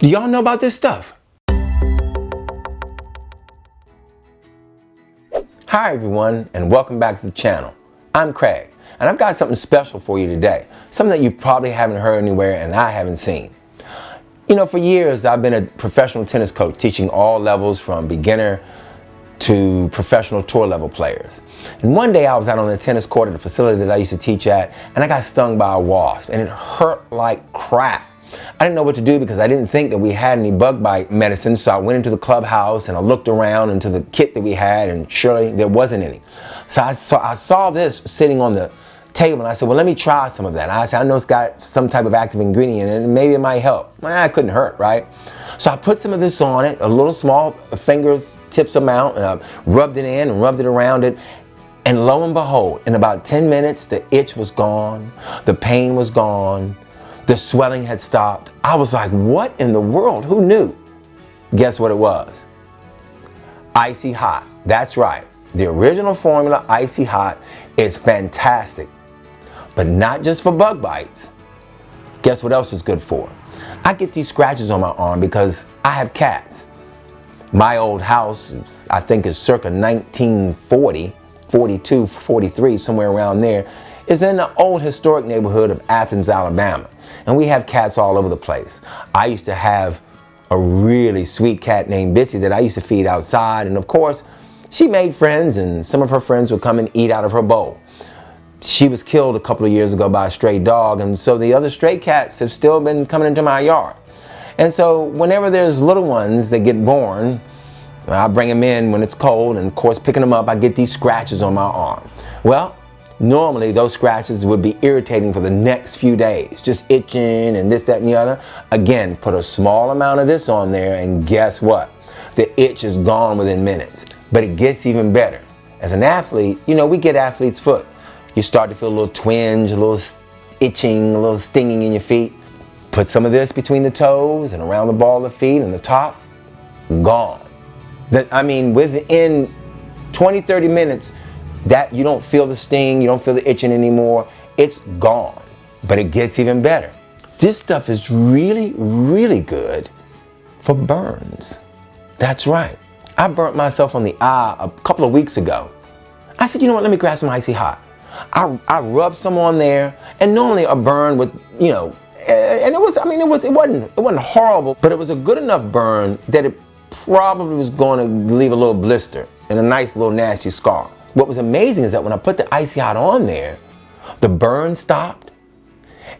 Do y'all know about this stuff? Hi everyone, and welcome back to the channel. I'm Craig, and I've got something special for you today. Something that you probably haven't heard anywhere and I haven't seen. You know, for years I've been a professional tennis coach, teaching all levels from beginner to professional tour level players. And one day I was out on the tennis court at the facility that I used to teach at, and I got stung by a wasp, and it hurt like crap. I didn't know what to do because I didn't think that we had any bug bite medicine, so I went into the clubhouse and I looked around into the kit that we had, and surely there wasn't any. So I saw this sitting on the table, and I said, well, let me try some of that. And I said, I know it's got some type of active ingredient in it, and maybe it might help. Well, it couldn't hurt, right? So I put some of this on it, a little small fingers tips amount, and I rubbed it in and rubbed it around it. And lo and behold, in about 10 minutes, the itch was gone, the pain was gone, the swelling had stopped. I was like, what in the world? Who knew? Guess what it was? Icy Hot. That's right. The original formula, Icy Hot, is fantastic. But not just for bug bites. Guess what else it's good for? I get these scratches on my arm because I have cats. My old house, I think is circa 1940, 42, 43, somewhere around there, is in the old historic neighborhood of Athens, Alabama. And we have cats all over the place. I used to have a really sweet cat named Bissy that I used to feed outside. And of course, she made friends, and some of her friends would come and eat out of her bowl. She was killed a couple of years ago by a stray dog, and so the other stray cats have still been coming into my yard. And so whenever there's little ones that get born, I bring them in when it's cold, and of course picking them up, I get these scratches on my arm. Well, normally those scratches would be irritating for the next few days, just itching and this, that, and the other. Again, put a small amount of this on there, and guess what? The itch is gone within minutes. But it gets even better. As an athlete, you know, we get athlete's foot. You start to feel a little twinge, a little itching, a little stinging in your feet. Put some of this between the toes and around the ball of the feet and the top, gone. I mean, within 20, 30 minutes, that you don't feel the sting, you don't feel the itching anymore. It's gone. But it gets even better. This stuff is really, really good for burns. That's right. I burnt myself on the eye a couple of weeks ago. I said, you know what, let me grab some Icy Hot. I rubbed some on there, and normally a burn with, you know, and it wasn't horrible, but it was a good enough burn that it probably was going to leave a little blister and a nice little nasty scar. What was amazing is that when I put the Icy Hot on there, the burn stopped,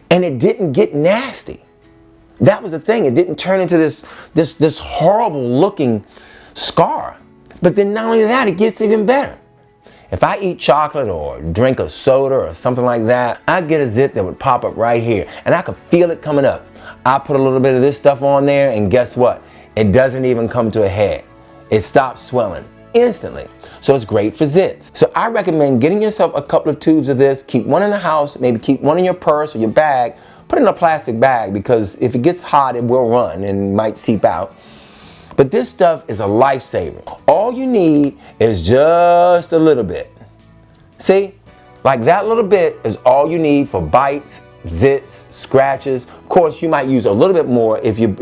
and it didn't get nasty. That was the thing. It didn't turn into this horrible looking scar. But then not only that, it gets even better. If I eat chocolate or drink a soda or something like that, I get a zit that would pop up right here, and I could feel it coming up. I put a little bit of this stuff on there, and guess what? It doesn't even come to a head. It stops swelling instantly. So it's great for zits. So I recommend getting yourself a couple of tubes of this. Keep one in the house, maybe keep one in your purse or your bag. Put it in a plastic bag, because if it gets hot, it will run and might seep out. But this stuff is a lifesaver. All you need is just a little bit. See, like that little bit is all you need for bites, zits, scratches. Of course, you might use a little bit more if you're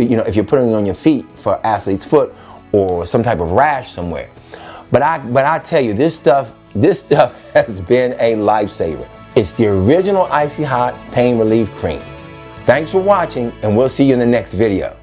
putting it on your feet for athlete's foot or some type of rash somewhere. But I tell you, this stuff has been a lifesaver. It's the original Icy Hot Pain Relief Cream. Thanks for watching, and we'll see you in the next video.